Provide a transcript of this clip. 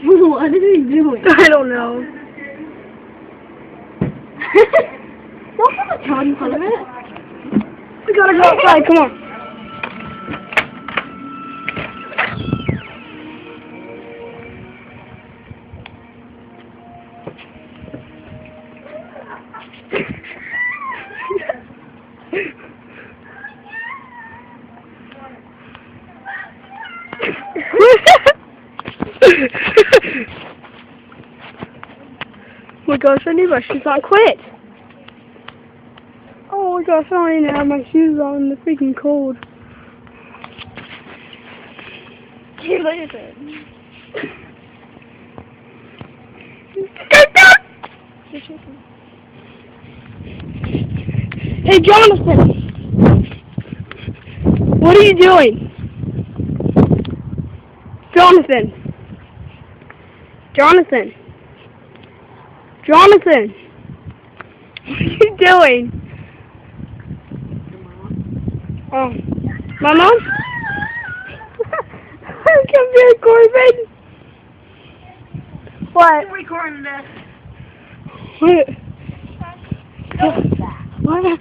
What is he doing? I don't know. Don't have a child in front of it. We gotta go outside, come on. Oh my gosh, I need my shoes on. Quit! Oh my gosh, I don't even have my shoes on. They're freaking cold. Look at it. Hey, Jonathan! What are you doing? Jonathan! Jonathan! Jonathan! What are you doing? Oh, my mom? Come here, Corbin! What? I'm recording this. What? What?